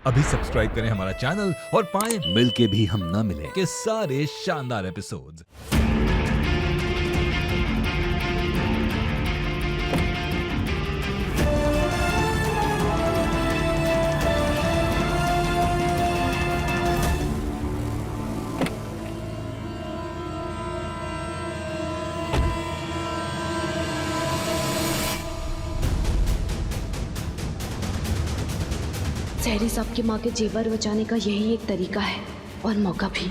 अभी सब्सक्राइब करें हमारा चैनल और पाएं मिल के भी हम न मिले के सारे शानदार एपिसोड्स। सहरी साहब की माँ के जेवर बचाने का यही एक तरीका है और मौका भी।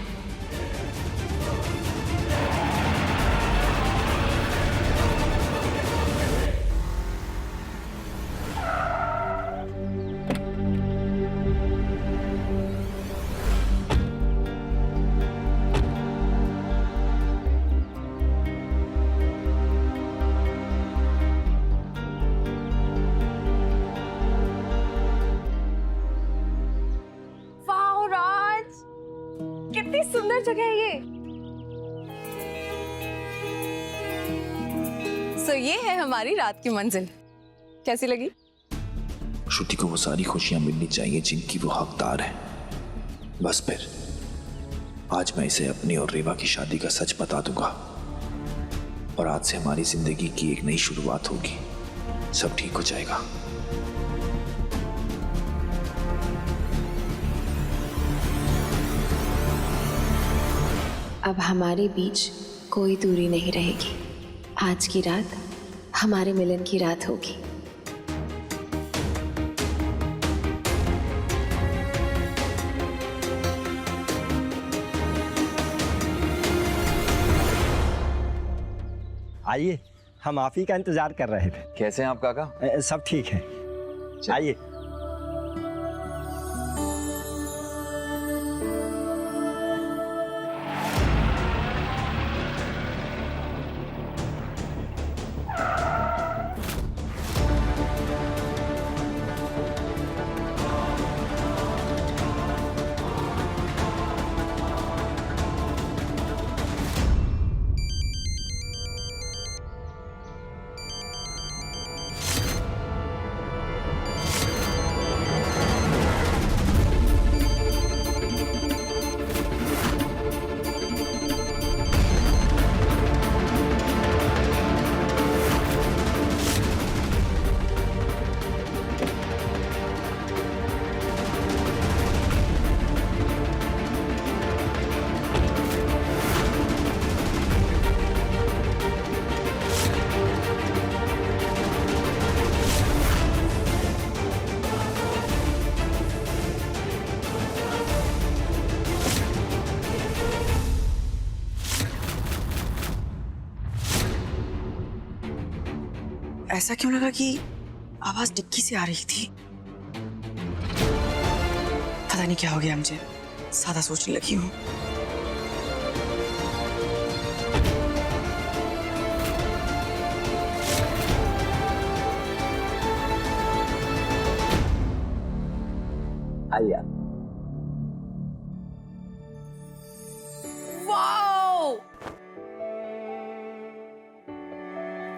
कितनी सुंदर जगह है ये। ये है हमारी रात की मंजिल। कैसी लगी? श्रुति को वो सारी खुशियां मिलनी चाहिए जिनकी वो हकदार है। बस फिर आज मैं इसे अपनी और रेवा की शादी का सच बता दूंगा और आज से हमारी जिंदगी की एक नई शुरुआत होगी। सब ठीक हो जाएगा। अब हमारे बीच कोई दूरी नहीं रहेगी। आज की रात हमारे मिलन की रात होगी। आइए, हम आप ही का इंतजार कर रहे थे। कैसे हैं आप काका? सब ठीक है, आइए। ऐसा क्यों लगा कि आवाज डिक्की से आ रही थी? पता नहीं क्या हो गया मुझे, सादा सोचने लगी हूँ। आइए। वाओ!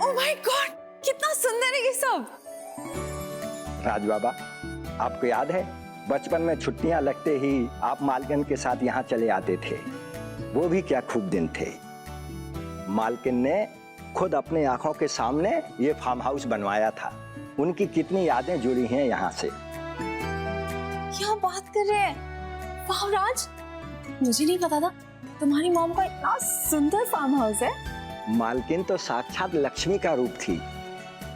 Oh my God! कितना सुंदर है ये सब। राज बाबा, आपको याद है बचपन में छुट्टियां लगते ही आप मालकिन के साथ यहाँ चले आते थे? वो भी क्या खूब दिन थे। मालकिन ने खुद अपनी आंखों के सामने ये फार्म हाउस बनवाया था। उनकी कितनी यादें जुड़ी हैं यहाँ से। क्या बात कर रहे हैं? वाह राज, मुझे नहीं पता था तुम्हारी मॉम का इतना सुंदर फार्म हाउस है। मालकिन तो साक्षात लक्ष्मी का रूप थी।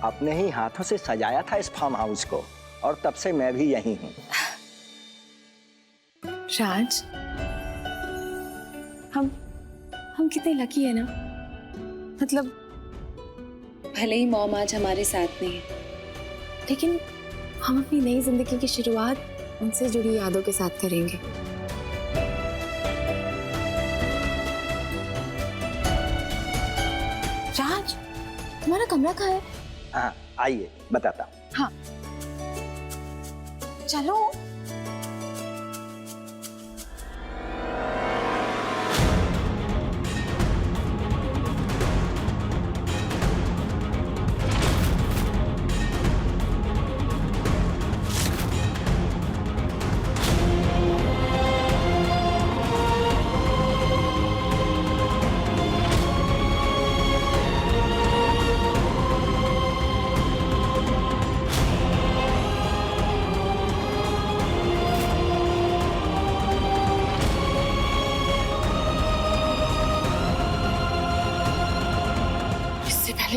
अपने ही हाथों से सजाया था इस फार्म हाउस को और तब से मैं भी यही हूँ। राज, हम कितने लकी है ना। मतलब भले ही मॉम आज हमारे साथ नहीं है, लेकिन हम अपनी नई जिंदगी की शुरुआत उनसे जुड़ी यादों के साथ करेंगे। राज, तुम्हारा कमरा कहाँ है? हाँ, आइए बताता हूँ। हाँ चलो।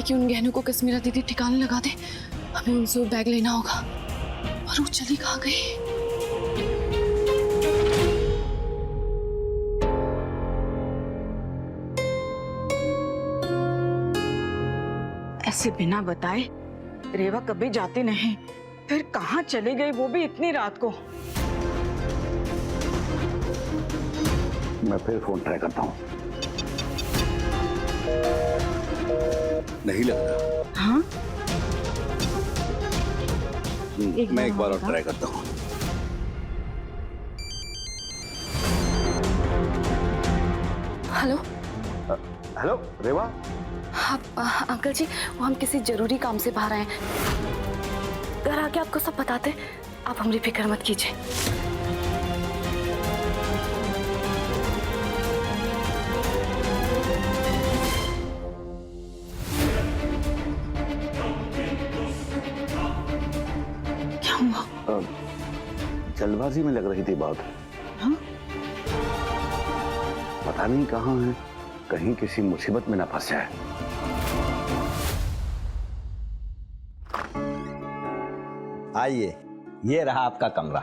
कि उन गहनों को कश्मीरा दीदी ठिकाने लगा दे। हमें उनसे वो बैग लेना होगा। और वो चली कहाँ गई? ऐसे बिना बताए रेवा कभी जाती नहीं, फिर कहाँ चली गई वो भी इतनी रात को। मैं फिर फोन ट्राई करता हूँ। नहीं लग रहा। हाँ मैं एक बार और ट्राई करता हूँ। हेलो। हेलो रेवा। अंकल जी, वो हम किसी जरूरी काम से बाहर आए हैं। घर आके आपको सब बताते। आप हमारी फिक्र मत कीजिए। क्या हुआ? जल्दबाजी में लग रही थी बात। हाँ? पता नहीं कहाँ है, कहीं किसी मुसीबत में ना फंस जाए। आइए, ये रहा आपका कमरा।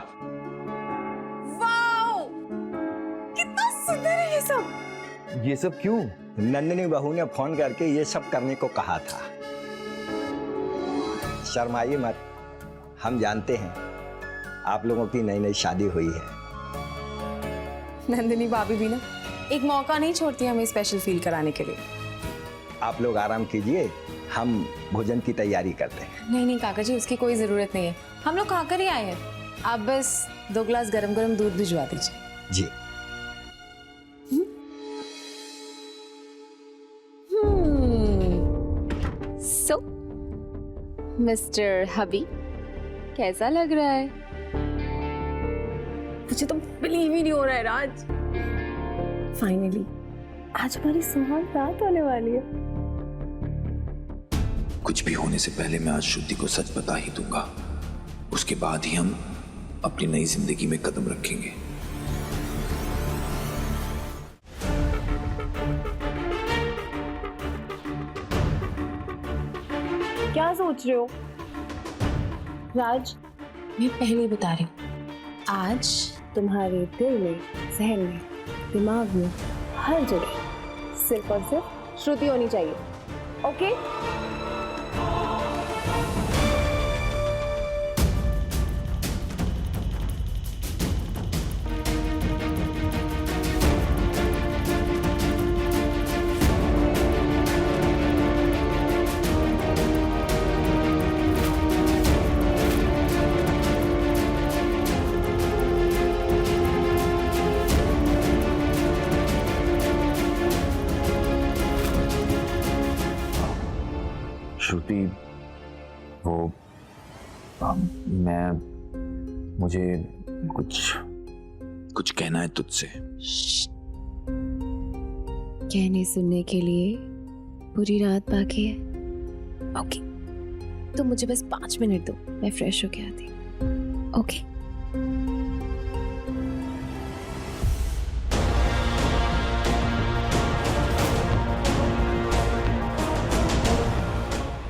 वाओ, कितना सुंदर है ये सब। ये सब क्यों? नंदिनी बहू ने फोन करके ये सब करने को कहा था। शर्माइए मत, हम जानते हैं आप लोगों की नई नई शादी हुई है। नंदिनी भाभी भी ना एक मौका नहीं छोड़ती हमें स्पेशल फील कराने के लिए। आप लोग आराम कीजिए, हम भोजन की तैयारी करते हैं। नहीं नहीं काका जी, उसकी कोई जरूरत नहीं है। हम लोग खाकर ही आए हैं। आप बस 2 गिलास गरम गरम दूध भिजवा दीजिए। जी। सो मिस्टर हबी, कैसा लग रहा है? मुझे तो बिलीव ही नहीं हो रहा है राज। फाइनली आज हमारी सुहाग रात होने वाली है। कुछ भी होने से पहले मैं आज श्रुति को सच बता ही दूंगा। उसके बाद ही हम अपनी नई जिंदगी में कदम रखेंगे। क्या सोच रहे हो राज? मैं पहले बता रही हूँ, आज तुम्हारे दिल में, जहन में, दिमाग में, हर जगह सिर्फ और सिर्फ श्रुति होनी चाहिए। ओके? श्रुति, वो मुझे कुछ कहना है तुझसे। कहने सुनने के लिए पूरी रात बाकी है। ओके, तो मुझे बस 5 मिनट दो, मैं फ्रेश होके आती हूँ। ओके?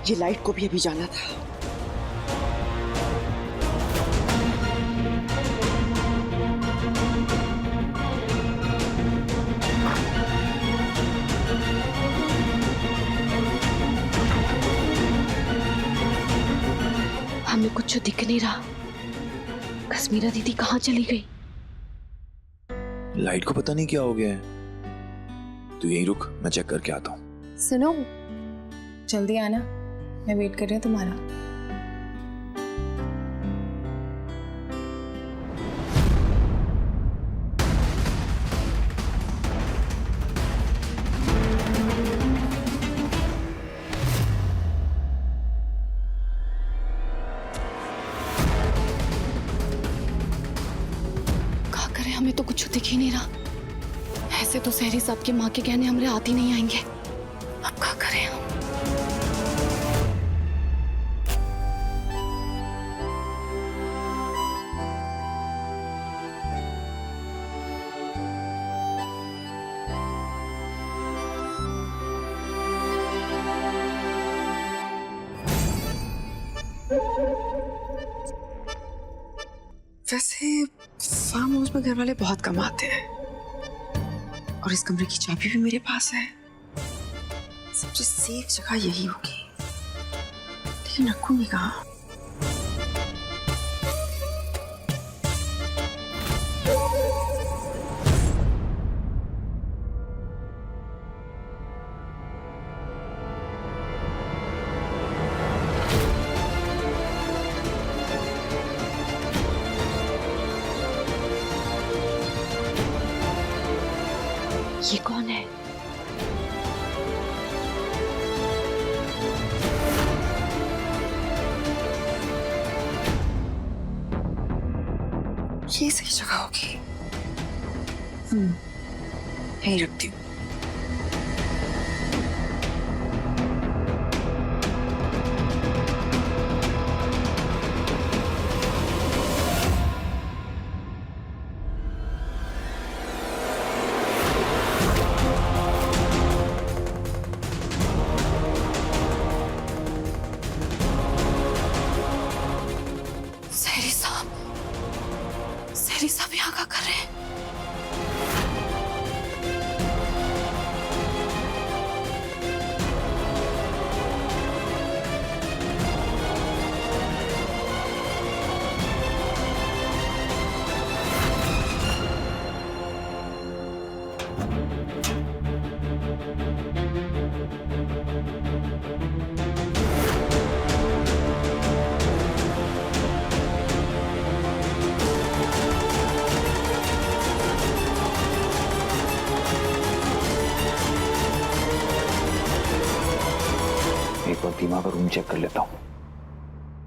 ये लाइट को भी अभी जाना था। हमें कुछ दिख नहीं रहा। कश्मीरा दीदी कहाँ चली गई? लाइट को पता नहीं क्या हो गया है। तू यहीं रुक, मैं चेक करके आता हूँ। सुनो, जल्दी आना, मैं वेट कर रही हूँ तुम्हारा। क्या करें, हमें तो कुछ दिख ही नहीं रहा। ऐसे तो सहरी साहब की माँ के कहने हमारे हाथ ही नहीं आएंगे। अब क्या करें हम? वैसे फार्म हाउस में घर वाले बहुत कम आते हैं और इस कमरे की चाबी भी मेरे पास है। सबसे सेफ जगह यही होगी, लेकिन रखूंगी कहाँ? ये कौन है? ये सही जगह होगी। यहीं रखती हूँ। सहरी साहब यहाँ क्या कर रहे हैं? एक बार दीमा का रूम चेक कर लेता हूँ।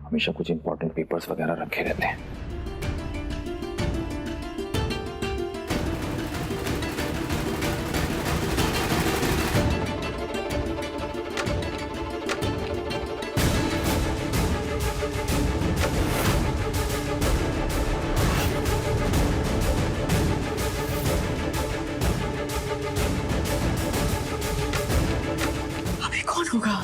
हमेशा कुछ इंपॉर्टेंट पेपर्स वगैरह रखे रहते हैं। अभी कौन होगा?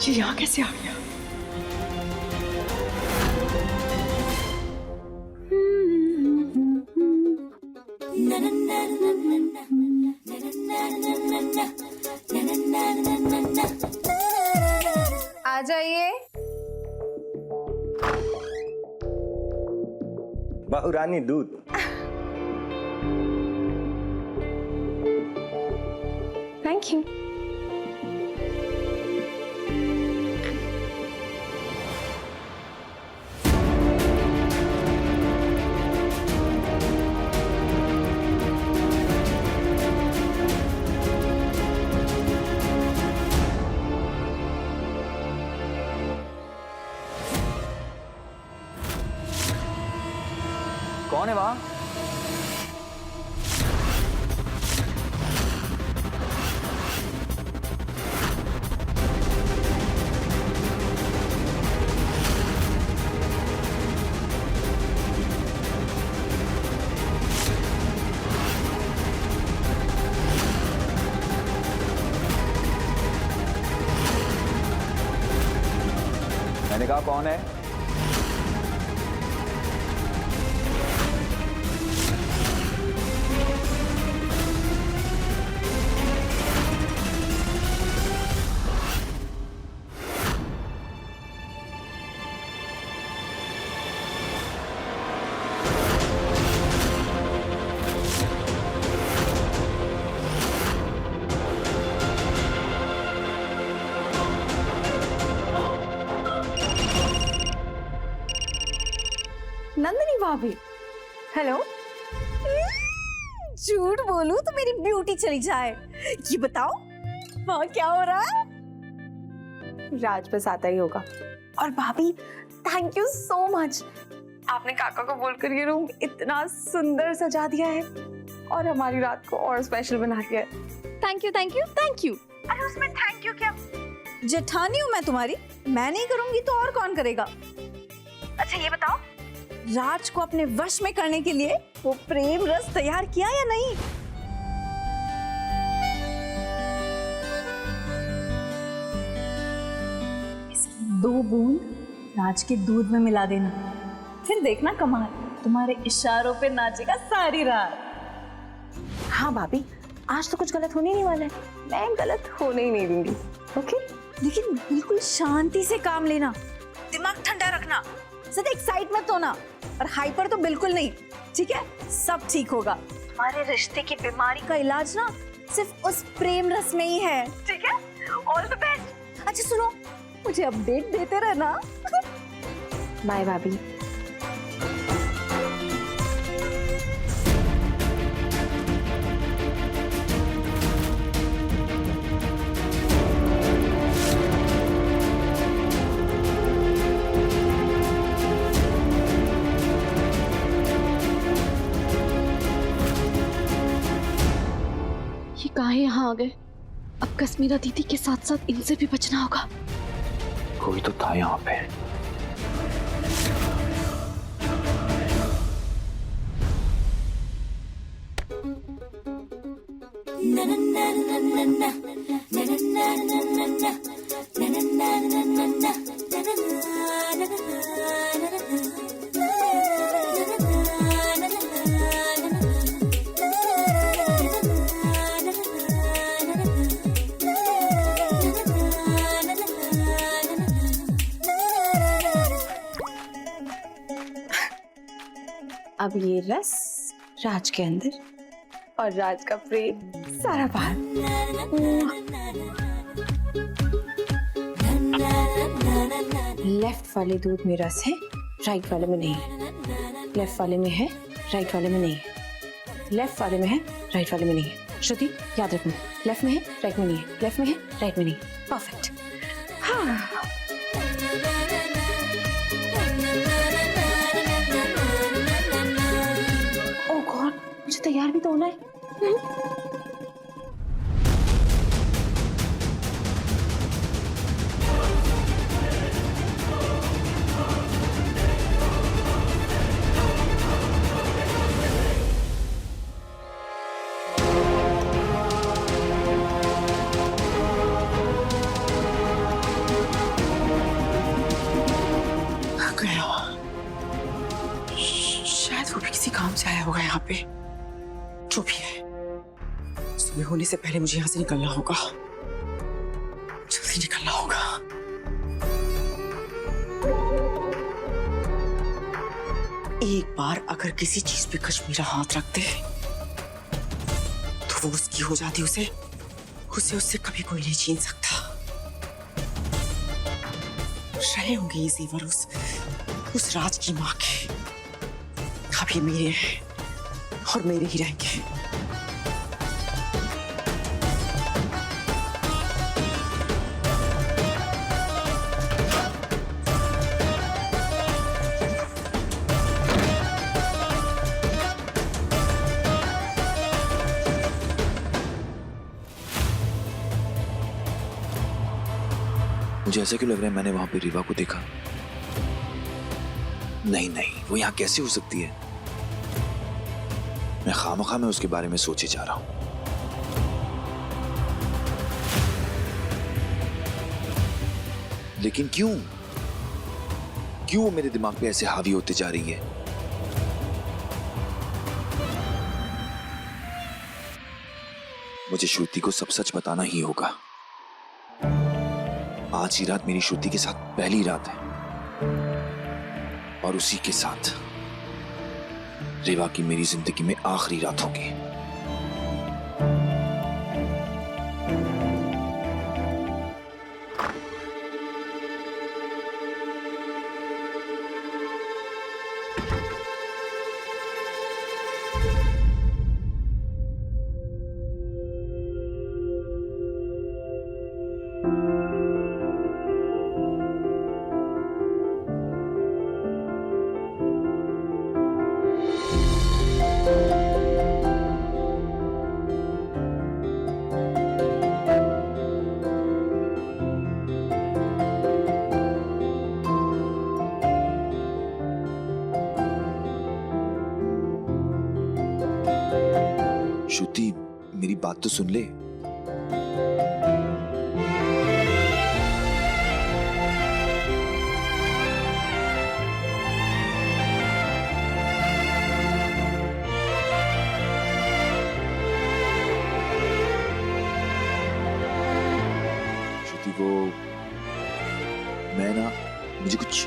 ये यहाँ कैसे आ गया? आ जाइए। बहुरानी दूध। Thank you. कौन है वहां? मैंने कहा कौन है? नंदिनी भाभी। हेलो। झूठ बोलूं तो मेरी ब्यूटी चली जाए। ये बताओ वहां क्या हो रहा है? राज बस आता ही होगा। और भाभी थैंक यू सो मच, आपने काका को बोलकर ये रूम इतना सुंदर सजा दिया है और हमारी रात को और स्पेशल बना दिया है। Thank you thank you thank you. अरे उसमें थैंक यू क्या? जेठानी हूँ मैं तुम्हारी, मैं नहीं करूंगी तो और कौन करेगा। अच्छा ये बताओ, राज को अपने वश में करने के लिए वो प्रेम रस तैयार किया या नहीं? इसकी 2 बूंद राज के दूध में मिला देना, फिर देखना कमाल, तुम्हारे इशारों पे नाचेगा सारी रात। हाँ भाभी, आज तो कुछ गलत होने नहीं वाला है, मैं गलत होने ही नहीं दूंगी। ओके, लेकिन बिल्कुल शांति से काम लेना, दिमाग ठंडा रखना, ज्यादा एक्साइट मत होना और हाइपर तो बिल्कुल नहीं, ठीक है? सब ठीक होगा। हमारे रिश्ते की बीमारी का इलाज ना सिर्फ उस प्रेम रस में ही है, ठीक है? All the best. अच्छा सुनो, मुझे अपडेट देते रहना। बाय भाभी। ये काहे यहाँ आ गए? अब कश्मीरा दीदी के साथ साथ इनसे भी बचना होगा। कोई तो था यहाँ पे। अब ये रस राज के अंदर और राज का प्रेम सारा बाहर। लेफ्ट वाले दूध में रस है, राइट वाले में नहीं है। लेफ्ट वाले में है, राइट वाले में नहीं है। लेफ्ट वाले में है, राइट वाले में नहीं है। श्रुति याद रखना, लेफ्ट में है, राइट में नहीं है। लेफ्ट में है, राइट में नहीं है। परफेक्ट। हाँ। ओ गॉड, मुझे तैयार भी तो होना है। शायद वो भी किसी काम से आया होगा यहाँ पे। जो भी है, सुबह होने से पहले मुझे यहाँ से निकलना होगा, जल्दी निकलना होगा। एक बार अगर किसी चीज पे कश्मीरा हाथ रखते तो वो उसकी हो जाती, उसे उससे कभी कोई नहीं छीन सकता। रहे होंगे ये जेवर उस राज की माँ के, अब ये मेरे हैं और मेरे ही रहेंगे। मुझे ऐसा क्यों लग रहा है मैंने वहां पे रीवा को देखा? नहीं नहीं, वो यहाँ कैसे हो सकती है? मैं खामखा में उसके बारे में सोचे जा रहा हूं। लेकिन क्यों वो मेरे दिमाग पे ऐसे हावी होते जा रही है? मुझे श्रुति को सब सच बताना ही होगा। आज ही रात मेरी श्रुति के साथ पहली रात है और उसी के साथ रेवा की मेरी जिंदगी में आखिरी रात होगी। श्रुति, मेरी बात तो सुन ले। श्रुति, वो मैं ना, मुझे कुछ,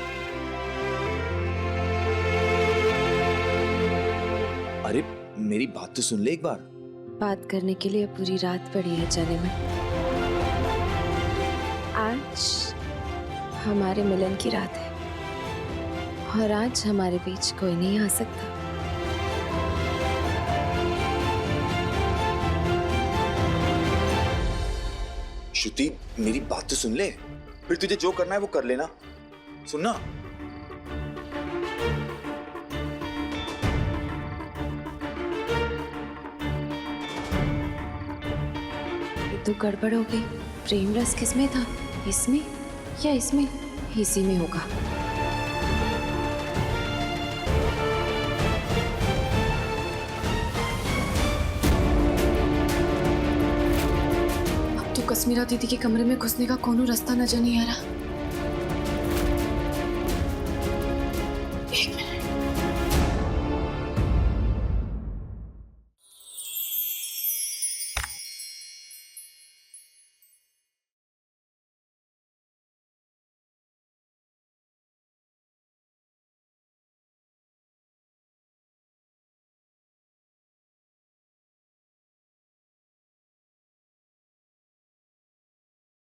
अरे मेरी बात तो सुन ले एक बार। बात करने के लिए पूरी रात पड़ी है जाने में। आज हमारे मिलन की रात है और आज हमारे बीच कोई नहीं आ सकता। श्रुति, मेरी बात तो सुन ले, फिर तुझे जो करना है वो कर लेना। सुनना। तो गड़बड़ हो गई। प्रेम रस किसमें था, इसमें या इसमें? इसी में होगा। अब तो कश्मीरा दीदी के कमरे में घुसने का कोनो रास्ता नजर नहीं आ रहा।